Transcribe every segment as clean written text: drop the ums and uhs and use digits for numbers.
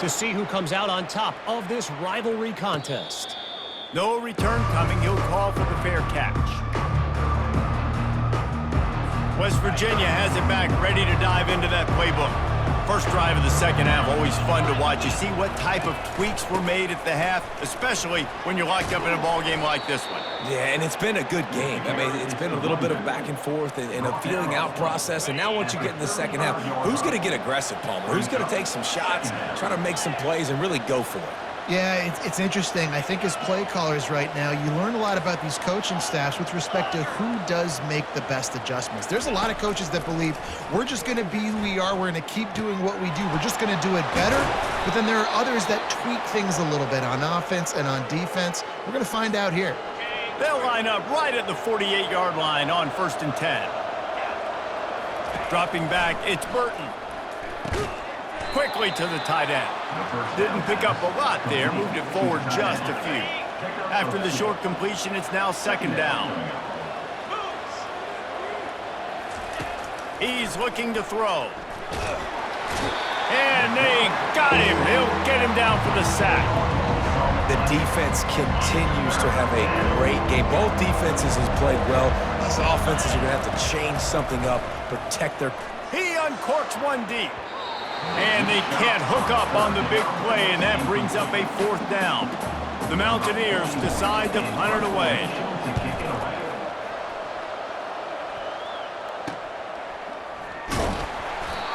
to see who comes out on top of this rivalry contest. No return coming. He'll call for the fair catch. West Virginia has it back, ready to dive into that playbook. First drive of the second half, always fun to watch. You see what type of tweaks were made at the half, especially when you're locked up in a ball game like this one. Yeah, and it's been a good game. I mean, it's been a little bit of back and forth and a feeling out process. And now once you get in the second half, who's going to get aggressive, Palmer? Who's going to take some shots, try to make some plays, and really go for it? Yeah, it's interesting. I think as play callers right now, you learn a lot about these coaching staffs with respect to who does make the best adjustments. There's a lot of coaches that believe we're just going to be who we are. We're going to keep doing what we do. We're just going to do it better. But then there are others that tweak things a little bit on offense and on defense. We're going to find out here. They'll line up right at the 48-yard line on 1st and 10. Dropping back, it's Burton. Quickly to the tight end. Didn't pick up a lot there, moved it forward just a few. After the short completion, it's now 2nd down. He's looking to throw. And they got him. They'll get him down for the sack. The defense continues to have a great game. Both defenses has played well. These offenses are going to have to change something up, protect their... He uncorks one deep. And they can't hook up on the big play, and that brings up a 4th down. The Mountaineers decide to punt it away.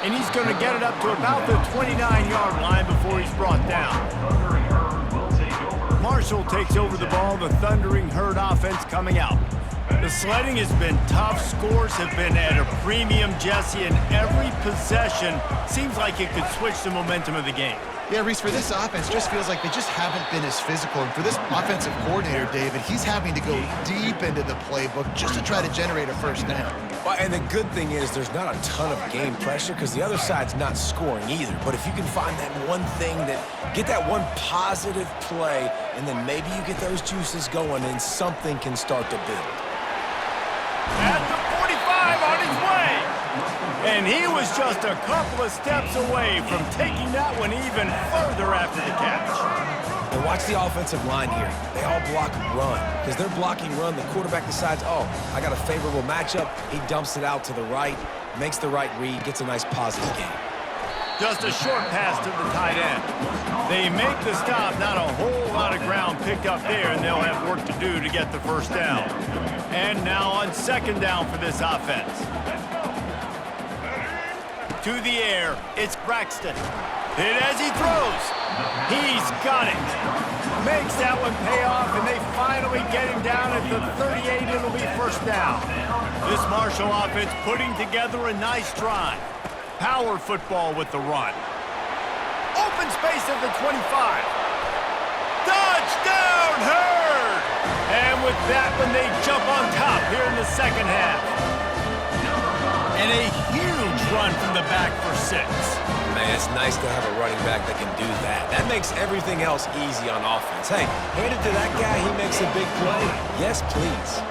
And he's going to get it up to about the 29-yard line before he's brought down. Marshall takes over the ball, the Thundering Herd offense coming out. The sledding has been tough. Scores have been at a premium, Jesse, and every possession seems like it could switch the momentum of the game. Yeah, Reese, for this offense, just feels like they just haven't been as physical. And for this offensive coordinator, David, he's having to go deep into the playbook just to try to generate a 1st down. Well, and the good thing is there's not a ton of game pressure because the other side's not scoring either. But if you can find that one thing, get that one positive play, and then maybe you get those juices going and something can start to build. At the 45 on his way. And he was just a couple of steps away from taking that one even further after the catch. And watch the offensive line here. They all block run. Because they're blocking run, the quarterback decides, oh, I got a favorable matchup. He dumps it out to the right, makes the right read, gets a nice positive game. Just a short pass to the tight end. They make the stop, not a whole lot of ground picked up there, and they'll have work to do to get the 1st down. And now on 2nd down for this offense. To the air, it's Braxton. Hit as he throws. He's got it. Makes that one pay off, and they finally get him down at the 38. It'll be 1st down. This Marshall offense putting together a nice drive. Power football with the run. Open space at the 25. Touchdown, Herd! And with that one, they jump on top here in the 2nd half. And a huge run from the back for 6. Man, it's nice to have a running back that can do that. That makes everything else easy on offense. Hey, hand it to that guy, he makes a big play. Yes, please.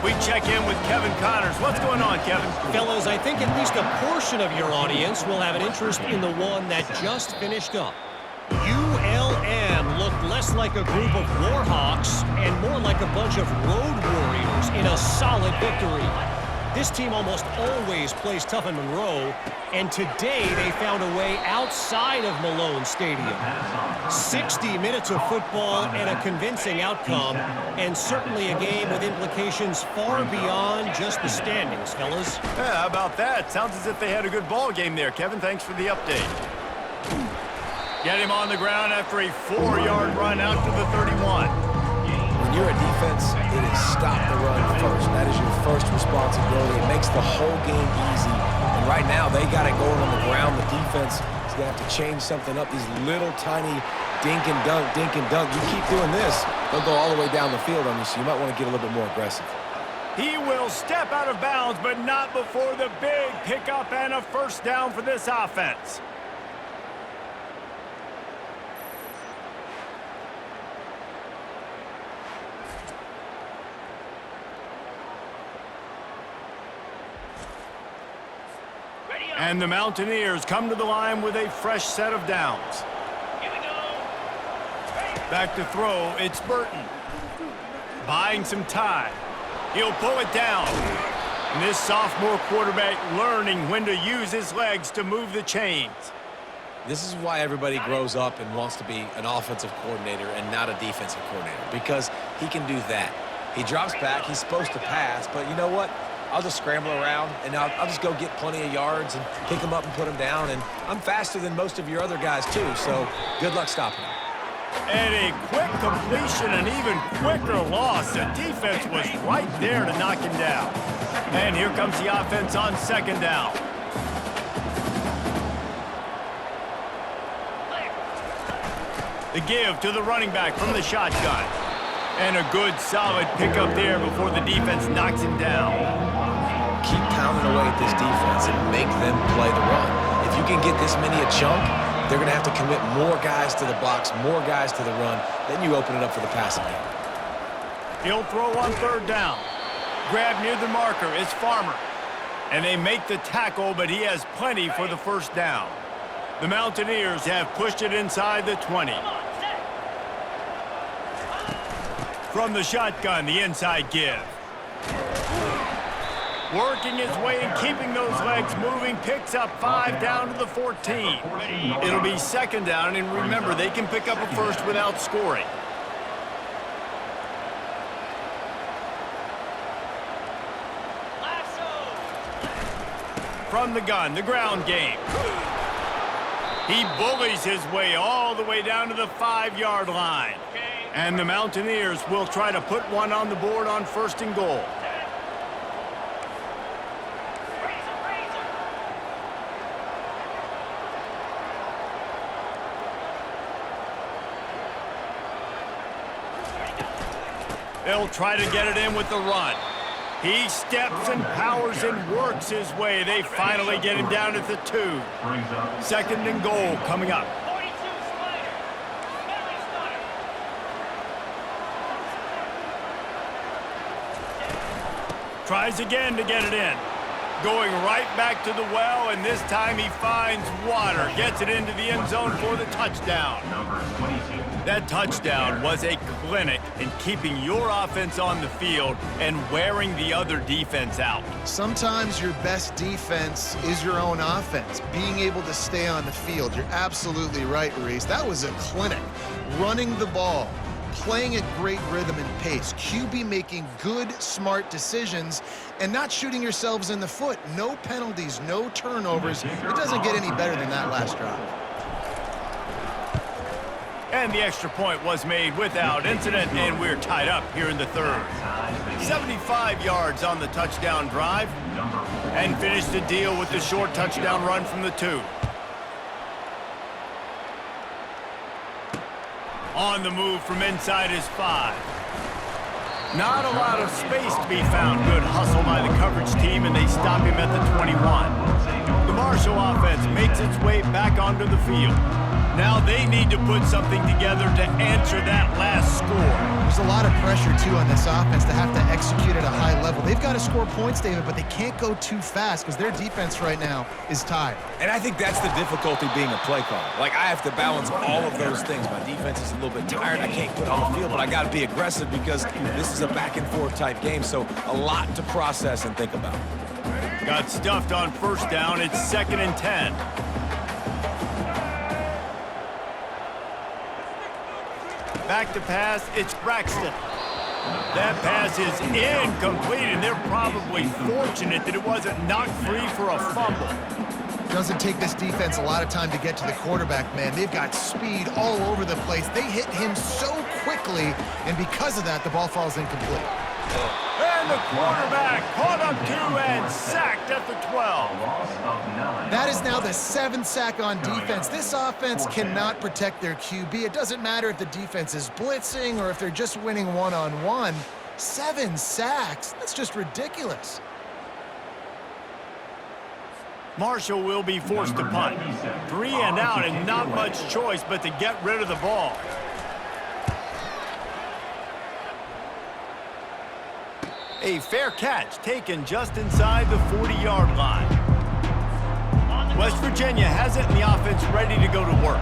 We check in with Kevin Connors. What's going on, Kevin? Fellas, I think at least a portion of your audience will have an interest in the one that just finished up. ULM looked less like a group of Warhawks and more like a bunch of road warriors in a solid victory. This team almost always plays tough in Monroe, and today they found a way outside of Malone Stadium. 60 minutes of football and a convincing outcome, and certainly a game with implications far beyond just the standings, fellas. Yeah, how about that? Sounds as if they had a good ball game there, Kevin. Thanks for the update. Get him on the ground after a 4-yard run out to the 31. When you're a defense, it is stop the run first. That is your first responsibility. It makes the whole game easy. And right now, they got it going on the ground. The defense is going to have to change something up. These little tiny dink and dunk, dink and dunk. You keep doing this, they'll go all the way down the field on you, so you might want to get a little bit more aggressive. He will step out of bounds, but not before the big pickup and a 1st down for this offense. And the Mountaineers come to the line with a fresh set of downs. Back to throw, it's Burton. Buying some time. He'll pull it down. And this sophomore quarterback learning when to use his legs to move the chains. This is why everybody grows up and wants to be an offensive coordinator and not a defensive coordinator, because he can do that. He drops back, he's supposed to pass, but you know what? I'll just scramble around, and I'll just go get plenty of yards and pick him up and put him down, and I'm faster than most of your other guys too, so good luck stopping him. And a quick completion, an even quicker loss. The defense was right there to knock him down. And here comes the offense on second down. The give to the running back from the shotgun. And a good solid pickup there before the defense knocks him down. Keep pounding away at this defense and make them play the run. If you can get this many a chunk, they're going to have to commit more guys to the box, more guys to the run. Then you open it up for the passing game. He'll throw on third down. Grab near the marker. It's Farmer. And they make the tackle, but he has plenty for the first down. The Mountaineers have pushed it inside the 20. From the shotgun, the inside give. Working his way and keeping those legs moving, picks up 5 down to the 14. It'll be second down, and remember, they can pick up a first without scoring. From the gun, the ground game. He bullies his way all the way down to the 5-yard line. And the Mountaineers will try to put one on the board on first and goal. They'll try to get it in with the run. He steps and powers and works his way. They finally get him down at the 2. Second and goal coming up. Tries again to get it in. Going right back to the well, and this time he finds water. Gets it into the end zone for the touchdown. That touchdown was a clinic in keeping your offense on the field and wearing the other defense out. Sometimes your best defense is your own offense, being able to stay on the field. You're absolutely right, Reese. That was a clinic. Running the ball, playing at great rhythm and pace, QB making good, smart decisions, and not shooting yourselves in the foot. No penalties, no turnovers. It doesn't get any better than that last drive. And the extra point was made without incident, and we're tied up here in the third. 75 yards on the touchdown drive, and finished the deal with the short touchdown run from the 2. On the move from inside his 5. Not a lot of space to be found. Good hustle by the coverage team, and they stop him at the 21. The Marshall offense makes its way back onto the field. Now they need to put something together to answer that last score. There's a lot of pressure, too, on this offense to have to execute at a high level. They've got to score points, David, but they can't go too fast because their defense right now is tired. And I think that's the difficulty being a play caller. Like, I have to balance all of those things. My defense is a little bit tired. I can't put on the field, but I got to be aggressive because this is a back-and-forth type game, so a lot to process and think about. Got stuffed on first down. It's 2nd and 10. Back to pass, it's Braxton. That pass is incomplete, and they're probably fortunate that it wasn't knocked free for a fumble. Doesn't take this defense a lot of time to get to the quarterback, man. They've got speed all over the place. They hit him so quickly, and because of that, the ball falls incomplete. And the quarterback caught up 2 and sacked at the 12. That is now the 7th sack on defense. This offense cannot protect their QB. It doesn't matter if the defense is blitzing or if they're just winning one-on-one. 7 sacks, that's just ridiculous. Marshall will be forced to punt. 3 and out, and not much choice but to get rid of the ball. A fair catch taken just inside the 40-yard line. West Virginia has it, and the offense ready to go to work.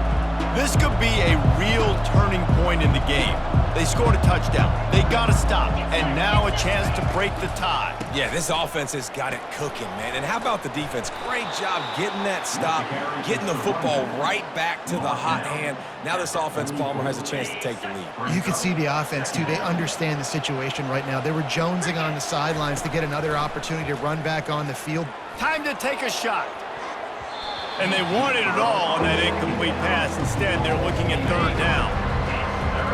This could be a real turning point in the game. They scored a touchdown. They got to stop. And now a chance to break the tie. Yeah, this offense has got it cooking, man. And how about the defense? Great job getting that stop, getting the football right back to the hot hand. Now this offense, Palmer, has a chance to take the lead. You can see the offense, too. They understand the situation right now. They were jonesing on the sidelines to get another opportunity to run back on the field. Time to take a shot. And they wanted it all on that incomplete pass. Instead, they're looking at third down.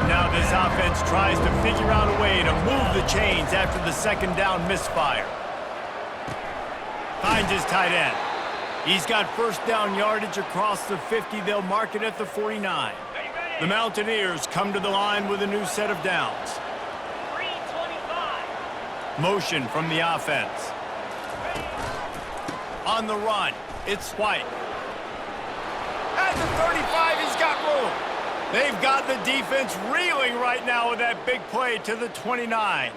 Now this offense tries to figure out a way to move the chains after the second down misfire. Finds his tight end. He's got first down yardage across the 50. They'll mark it at the 49. The Mountaineers come to the line with a new set of downs. Motion from the offense. On the run, it's White. At the 35, he's got room. They've got the defense reeling right now with that big play to the 29.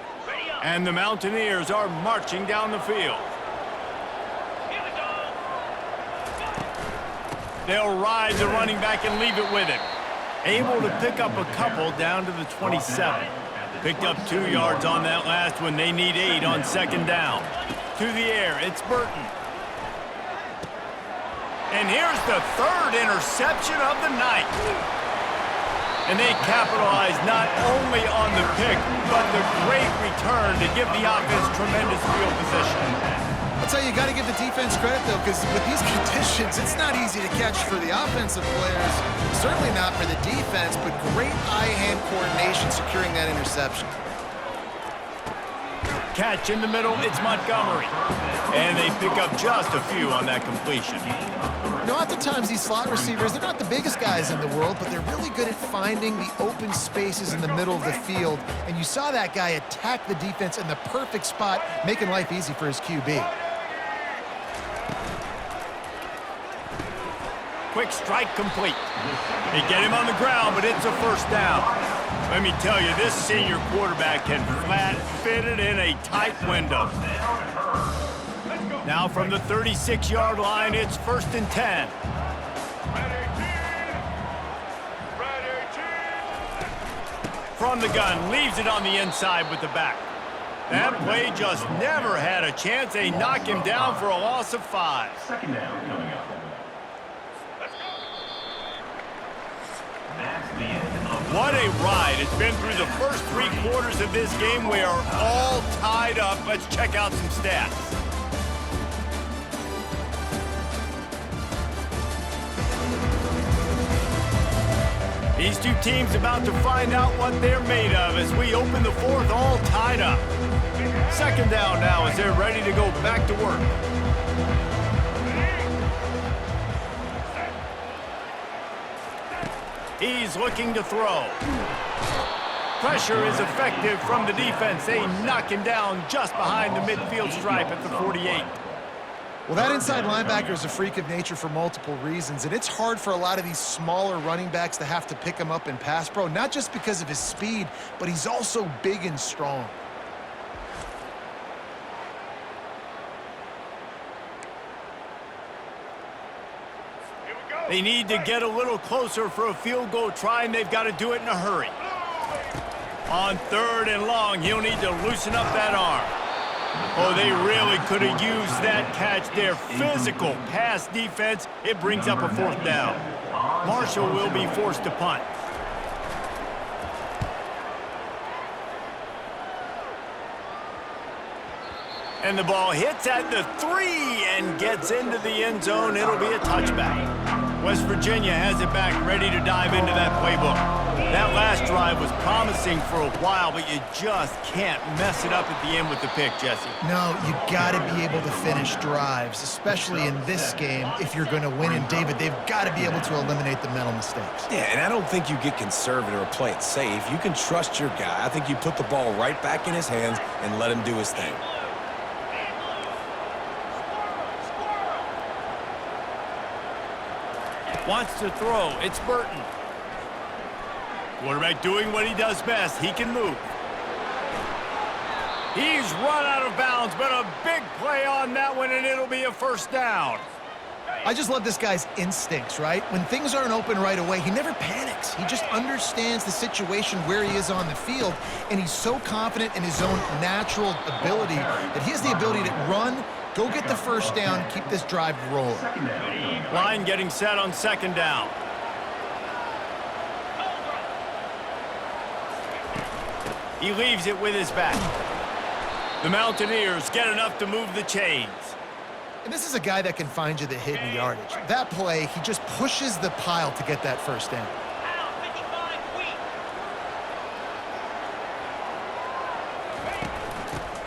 And the Mountaineers are marching down the field. They'll ride the running back and leave it with him. Able to pick up a couple down to the 27. Picked up 2 yards on that last one. They need 8 on second down. To the air, it's Burton. And here's the third interception of the night. And they capitalize not only on the pick, but the great return to give the offense tremendous field position. I'll tell you, you got to give the defense credit, though, because with these conditions, it's not easy to catch for the offensive players. Certainly not for the defense, but great eye-hand coordination securing that interception. Catch in the middle, it's Montgomery. And they pick up just a few on that completion. You know, oftentimes these slot receivers, they're not the biggest guys in the world, but they're really good at finding the open spaces in the middle of the field. And you saw that guy attack the defense in the perfect spot, making life easy for his QB. Quick strike complete. They get him on the ground, but it's a first down. Let me tell you, this senior quarterback can flat fit it in a tight window. Now from the 36-yard line, it's 1st and 10. From the gun, leaves it on the inside with the back. That play just never had a chance. They knock him down for a loss of 5. Second down coming up. What a ride. It's been through the first 3 quarters of this game. We are all tied up. Let's check out some stats. These two teams about to find out what they're made of as we open the 4th all tied up. Second down now as they're ready to go back to work. He's looking to throw. Pressure is effective from the defense. They knock him down just behind the midfield stripe at the 48. Well, that inside linebacker is a freak of nature for multiple reasons, and it's hard for a lot of these smaller running backs to have to pick him up in pass pro, not just because of his speed, but he's also big and strong. They need to get a little closer for a field goal try, and they've got to do it in a hurry. On 3rd and long, he'll need to loosen up that arm. Oh, they really could have used that catch there. Physical pass defense. It brings up a 4th down. Marshall will be forced to punt. And the ball hits at the 3 and gets into the end zone. It'll be a touchback. West Virginia has it back, ready to dive into that playbook. That last drive was promising for a while, but you just can't mess it up at the end with the pick, Jesse. No, you got to be able to finish drives, especially in this game if you're going to win. And, David, they've got to be able to eliminate the mental mistakes. Yeah, and I don't think you get conservative or play it safe. You can trust your guy. I think you put the ball right back in his hands and let him do his thing. Wants to throw. It's Burton. Quarterback doing what he does best. He can move. He's run out of bounds, but a big play on that one, and it'll be a first down. I just love this guy's instincts, right? When things aren't open right away, he never panics. He just understands the situation where he is on the field, and he's so confident in his own natural ability that he has the ability to run, go get the first down, keep this drive rolling. Line getting set on second down. He leaves it with his back. The Mountaineers get enough to move the chains. And this is a guy that can find you the hidden yardage. That play, he just pushes the pile to get that first down.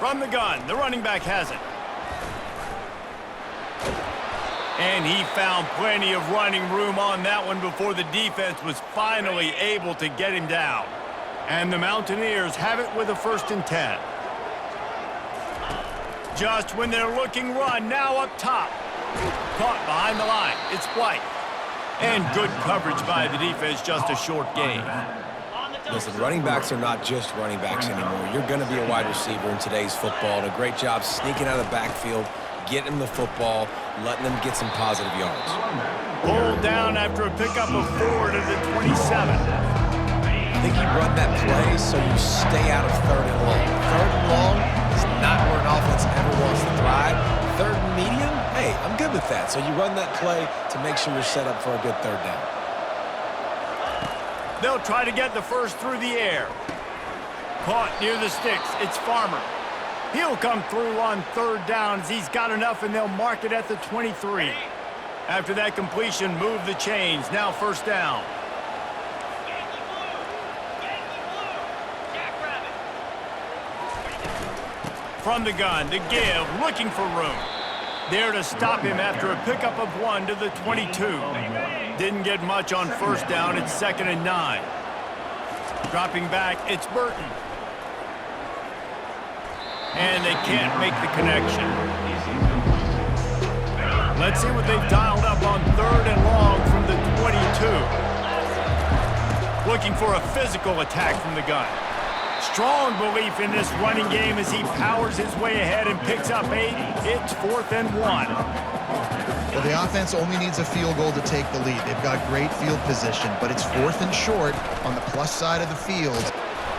From the gun, the running back has it. And he found plenty of running room on that one before the defense was finally able to get him down. And the Mountaineers have it with a 1st and 10. Just when they're looking run, now up top. Caught behind the line. It's White. And good coverage by the defense, just a short gain. Listen, running backs are not just running backs anymore. You're going to be a wide receiver in today's football. And a great job sneaking out of the backfield, getting them the football, letting them get some positive yards. Pulled down after a pickup of 4 to the 27. I think you run that play so you stay out of 3rd and long. 3rd and long is not where an offense ever wants to thrive. 3rd and medium, hey, I'm good with that. So you run that play to make sure you're set up for a good 3rd down. They'll try to get the first through the air. Caught near the sticks. It's Farmer. He'll come through on 3rd down as he's got enough, and they'll mark it at the 23. After that completion, move the chains. Now 1st down. From the gun, the give, looking for room. There to stop him after a pickup of 1 to the 22. Didn't get much on 1st down. It's 2nd and 9. Dropping back, it's Burton. And they can't make the connection. Let's see what they've dialed up on 3rd and long from the 22. Looking for a physical attack from the gun. Strong belief in this running game as he powers his way ahead and picks up 8. It's 4th and 1. Well, the offense only needs a field goal to take the lead. They've got great field position, but it's 4th and short on the plus side of the field.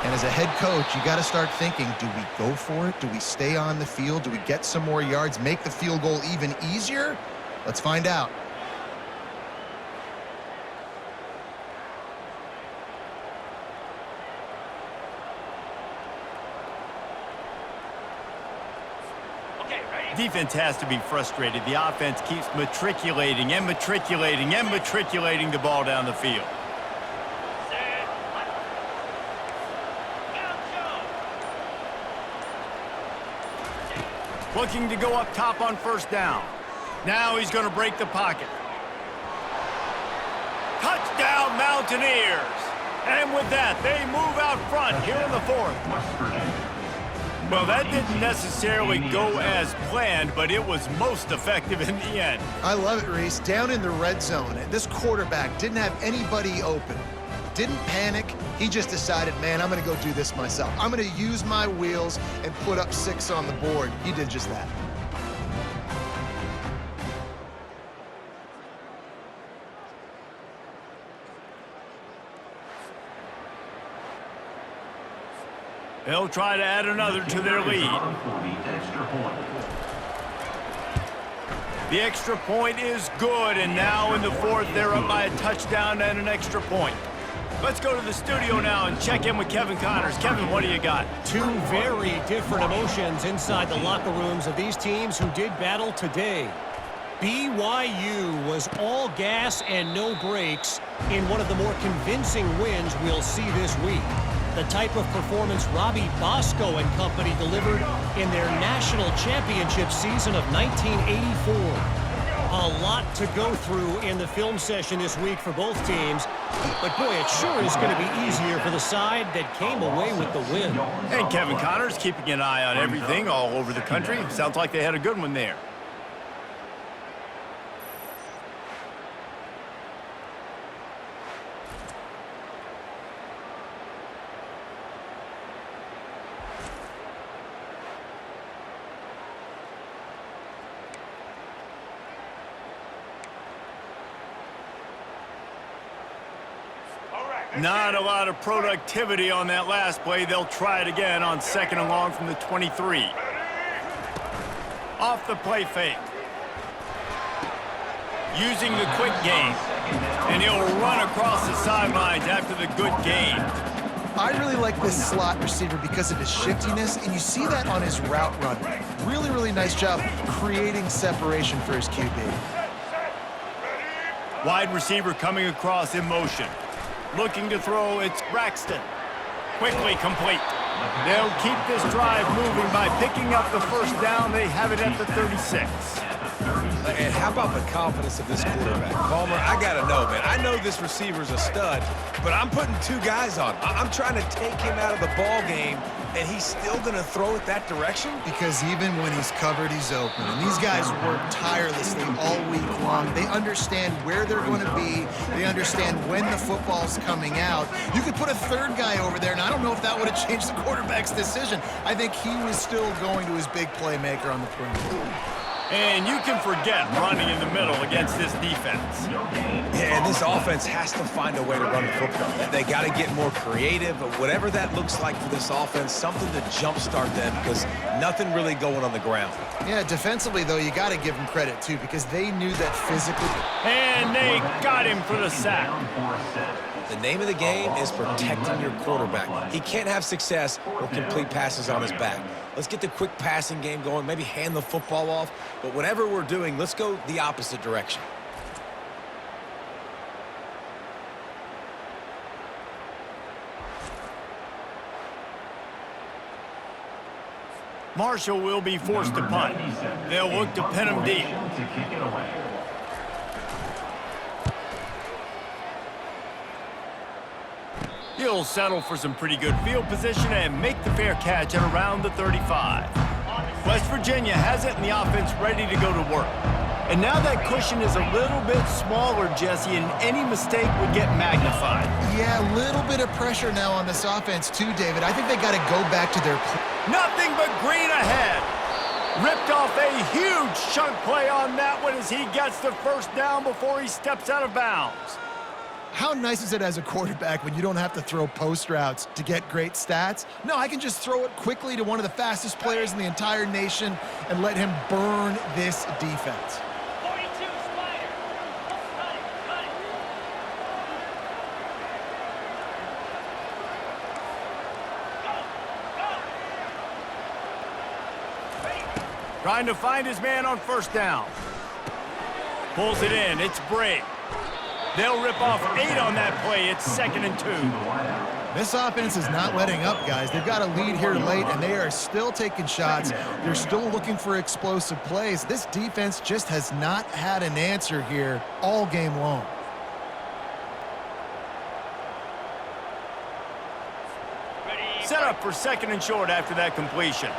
And as a head coach, you got to start thinking, do we go for it? Do we stay on the field? Do we get some more yards, make the field goal even easier? Let's find out. Defense has to be frustrated. The offense keeps matriculating and matriculating and matriculating the ball down the field. Looking to go up top on 1st down. Now he's going to break the pocket. Touchdown, Mountaineers! And with that, they move out front here in the 4th. Well, that didn't necessarily go as planned, but it was most effective in the end. I love it, Reese. Down in the red zone, this quarterback didn't have anybody open. Didn't panic. He just decided, man, I'm going to go do this myself. I'm going to use my wheels and put up 6 on the board. He did just that. They'll try to add another to their lead. The extra point is good, and now in the 4th, they're up by a touchdown and an extra point. Let's go to the studio now and check in with Kevin Connors. Kevin, what do you got? 2 very different emotions inside the locker rooms of these teams who did battle today. BYU was all gas and no brakes in one of the more convincing wins we'll see this week. The type of performance Robbie Bosco and company delivered in their national championship season of 1984. A lot to go through in the film session this week for both teams, but boy, it sure is going to be easier for the side that came away with the win. And Kevin Connors keeping an eye on everything all over the country. Sounds like they had a good one there. Not a lot of productivity on that last play. They'll try it again on 2nd and long from the 23. Off the play fake. Using the quick game. And he'll run across the sidelines after the good gain. I really like this slot receiver because of his shiftiness, and you see that on his route run. Really, really nice job creating separation for his QB. Wide receiver coming across in motion. Looking to throw, it's Braxton. Quickly complete. They'll keep this drive moving by picking up the first down. They have it at the 36. And how about the confidence of this quarterback? Palmer, I got to know, man. I know this receiver's a stud, but I'm putting 2 guys on. I'm trying to take him out of the ball game, and he's still going to throw it that direction? Because even when he's covered, he's open. And these guys work tirelessly all week long. They understand where they're going to be. They understand when the football's coming out. You could put a 3rd guy over there, and I don't know if that would have changed the quarterback's decision. I think he was still going to his big playmaker on the perimeter. And you can forget running in the middle against this defense. Yeah, and this offense has to find a way to run the football. They got to get more creative, but whatever that looks like for this offense, something to jumpstart them because nothing really going on the ground. Yeah, defensively, though, you got to give them credit, too, because they knew that physically. And they got him for the sack. The name of the game is protecting your quarterback. He can't have success or complete passes on his back. Let's get the quick passing game going, maybe hand the football off. But whatever we're doing, let's go the opposite direction. Marshall will be forced to punt. They'll look to pin him deep. He'll settle for some pretty good field position and make the fair catch at around the 35. West Virginia has it and the offense ready to go to work. And now that cushion is a little bit smaller, Jesse, and any mistake would get magnified. Yeah, a little bit of pressure now on this offense too, David. I think they got to go back to their... Nothing but green ahead. Ripped off a huge chunk play on that one as he gets the first down before he steps out of bounds. How nice is it as a quarterback when you don't have to throw post routes to get great stats? No, I can just throw it quickly to one of the fastest players in the entire nation and let him burn this defense. 42 Spider. Cut it. Trying to find his man on first down. Pulls it in. It's Bray. They'll rip off 8 on that play. It's 2nd and 2. This offense is not letting up, guys. They've got a lead here late, and they are still taking shots. They're still looking for explosive plays. This defense just has not had an answer here all game long. Set up for 2nd and short after that completion.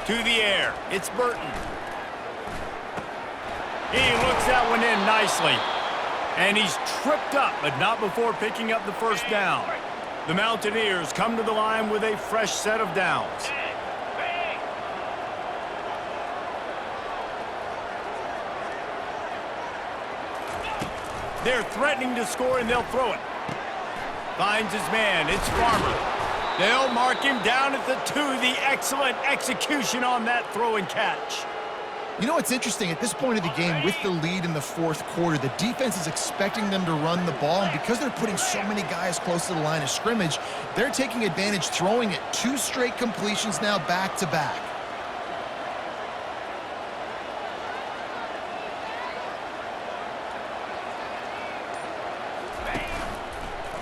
To the air, it's Burton. He looks that one in nicely. And he's tripped up, but not before picking up the first down. The Mountaineers come to the line with a fresh set of downs. They're threatening to score, and they'll throw it. Finds his man, it's Farmer. They'll mark him down at the 2. The excellent execution on that throw and catch. You know what's interesting? At this point of the game, with the lead in the 4th quarter, the defense is expecting them to run the ball, and because they're putting so many guys close to the line of scrimmage, they're taking advantage, throwing it 2 straight completions now back-to-back.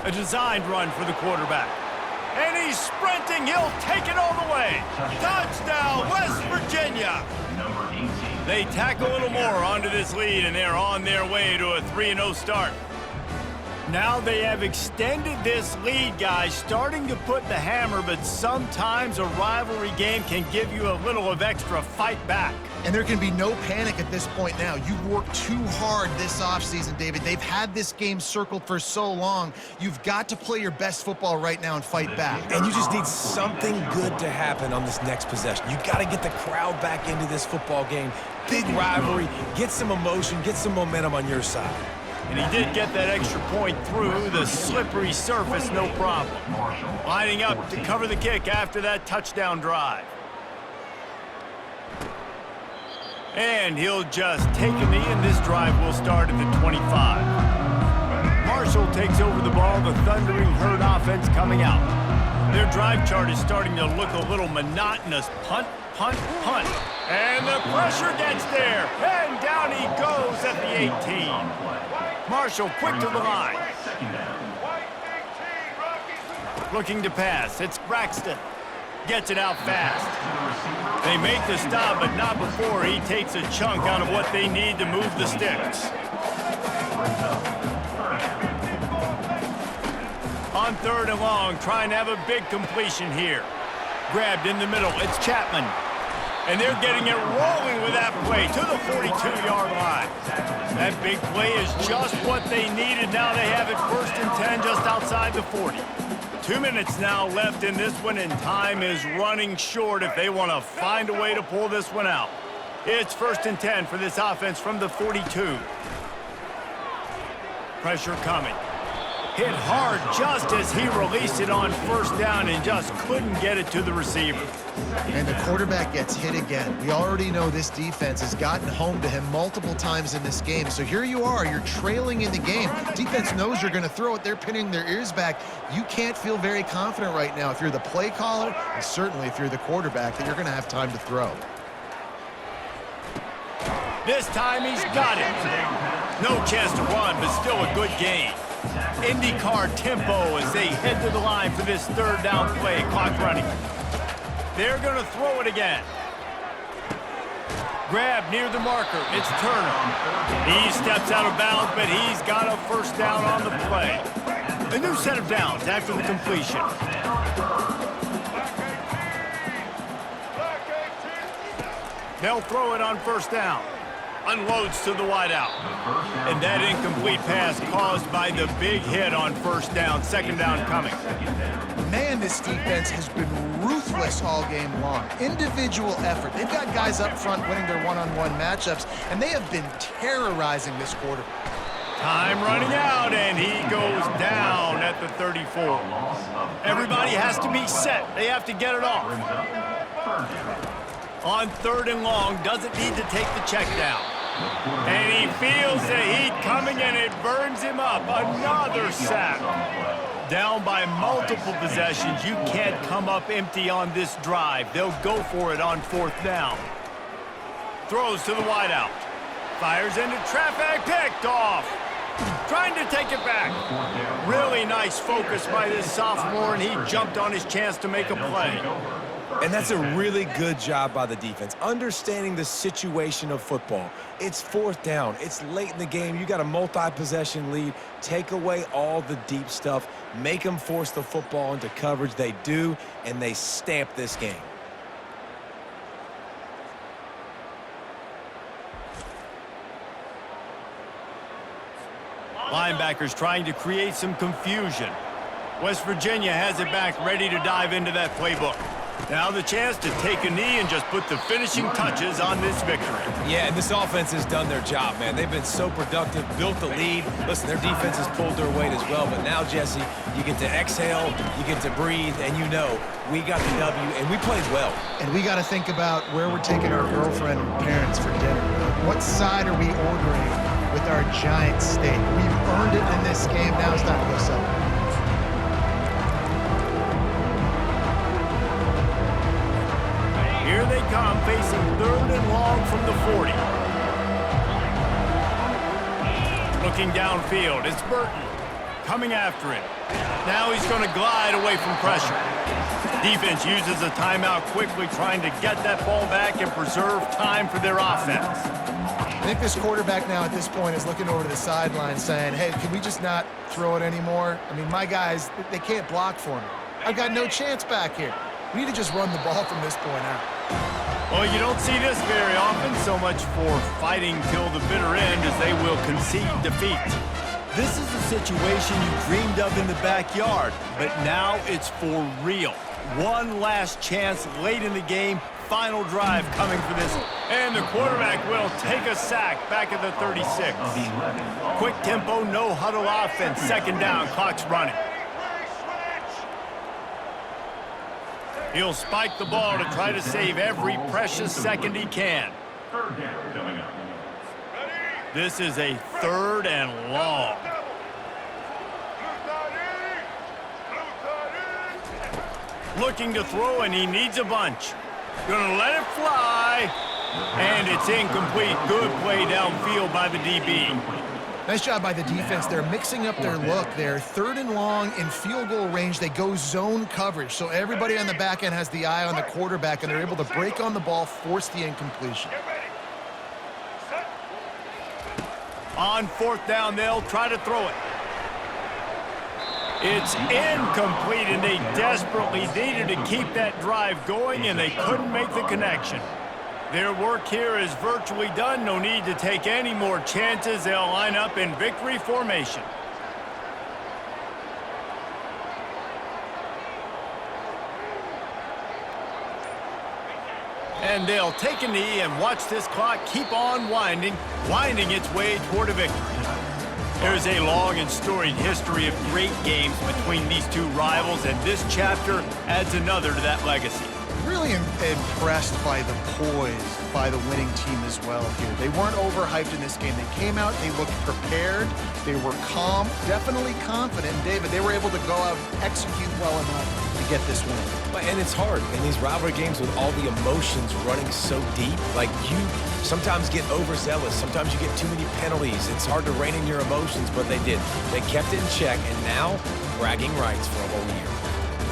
A designed run for the quarterback. And he's sprinting. He'll take it all the way. Touchdown, West Virginia. They tack a little more onto this lead, and they're on their way to a 3-0 start. Now they have extended this lead, guys, starting to put the hammer, but sometimes a rivalry game can give you a little of extra fight back. And there can be no panic at this point now. You've worked too hard this offseason, David. They've had this game circled for so long. You've got to play your best football right now and fight back. And you just need something good to happen on this next possession. You got to get the crowd back into this football game. Big rivalry, get some emotion, get some momentum on your side. And he did get that extra point through the slippery surface, no problem. Lining up to cover the kick after that touchdown drive. And he'll just take a knee, and this drive will start at the 25. Marshall takes over the ball, the Thundering Herd offense coming out. Their drive chart is starting to look a little monotonous. Punt, punt, punt. And the pressure gets there, and down he goes at the 18. Marshall quick to the line. Looking to pass, it's Braxton. Gets it out fast. They make the stop, but not before he takes a chunk out of what they need to move the sticks. On 3rd and long, trying to have a big completion here. Grabbed in the middle, it's Chapman. And they're getting it rolling with that play to the 42-yard line. That big play is just what they needed. Now they have it 1st and 10 just outside the 40. 2 minutes now left in this one, and time is running short if they want to find a way to pull this one out. It's 1st and 10 for this offense from the 42. Pressure coming. Hit hard just as he released it on 1st down and just couldn't get it to the receiver. And the quarterback gets hit again. We already know this defense has gotten home to him multiple times in this game. So here you are, you're trailing in the game. Defense knows you're going to throw it. They're pinning their ears back. You can't feel very confident right now if you're the play caller, and certainly if you're the quarterback, that you're going to have time to throw. This time he's got it. No chance to run, but still a good game. IndyCar tempo as they head to the line for this 3rd down play. Clock running. They're going to throw it again. Grab near the marker. It's Turner. He steps out of bounds, but he's got a 1st down on the play. A new set of downs after the completion. They'll throw it on 1st down. Unloads to the wideout. And that incomplete pass caused by the big hit on 1st down. 2nd down coming. Man, this defense has been ruthless all game long. Individual effort. They've got guys up front winning their one-on-one matchups, and they have been terrorizing this quarter. Time running out, and he goes down at the 34. Everybody has to be set. They have to get it off. On 3rd and long, doesn't need to take the check down. And he feels the heat coming, and it burns him up. Another sack. Down by multiple possessions. You can't come up empty on this drive. They'll go for it on 4th down. Throws to the wideout. Fires into traffic. Picked off. Trying to take it back. Really nice focus by this sophomore, and he jumped on his chance to make a play. And that's a really good job by the defense, understanding the situation of football. It's 4th down. It's late in the game. You got a multi-possession lead. Take away all the deep stuff. Make them force the football into coverage. They do, and they stamp this game. Linebackers trying to create some confusion. West Virginia has it back, ready to dive into that playbook. Now the chance to take a knee and just put the finishing touches on this victory. Yeah, and this offense has done their job, man. They've been so productive, built the lead. Listen, their defense has pulled their weight as well, but now, Jesse, you get to exhale, you get to breathe, and you know we got the W, and we played well. And we got to think about where we're taking our girlfriend and parents for dinner. What side are we ordering with our giant steak? We've earned it in this game. Now it's time to go celebrate. Here they come, facing 3rd and long from the 40. Looking downfield, it's Burton coming after him. Now he's going to glide away from pressure. Defense uses a timeout quickly, trying to get that ball back and preserve time for their offense. I think this quarterback now at this point is looking over to the sideline saying, hey, can we just not throw it anymore? I mean, my guys, they can't block for me. I've got no chance back here. We need to just run the ball from this point out. Well, you don't see this very often, so much for fighting till the bitter end as they will concede defeat. This is a situation you dreamed of in the backyard, but now it's for real. One last chance late in the game, final drive coming for this, and the quarterback will take a sack back at the 36. Quick tempo, no huddle offense, second down, clock's running. He'll spike the ball to try to save every precious second he can. This is a 3rd and long. Looking to throw, and he needs a bunch. Gonna let it fly, and it's incomplete. Good play downfield by the DB. Nice job by the defense. They're mixing up their look. They're 3rd and long in field goal range. They go zone coverage, so everybody on the back end has the eye on the quarterback, and they're able to break on the ball, force the incompletion. On 4th down, they'll try to throw it. It's incomplete, and they desperately needed to keep that drive going, and they couldn't make the connection. Their work here is virtually done. No need to take any more chances. They'll line up in victory formation. And they'll take a knee and watch this clock keep on winding its way toward a victory. There's a long and storied history of great games between these two rivals, and this chapter adds another to that legacy. Really impressed by the poise by the winning team as well here. They weren't overhyped in this game. They came out, they looked prepared, they were calm, definitely confident. And David, they were able to go out and execute well enough to get this win. And it's hard in these rivalry games with all the emotions running so deep. Like, you sometimes get overzealous. Sometimes you get too many penalties. It's hard to rein in your emotions, but they did. They kept it in check, and now bragging rights for a whole year.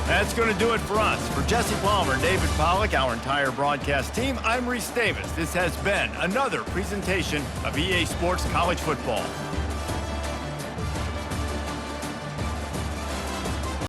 That's going to do it for us. For Jesse Palmer, David Pollack, our entire broadcast team, I'm Reese Davis. This has been another presentation of EA Sports College Football.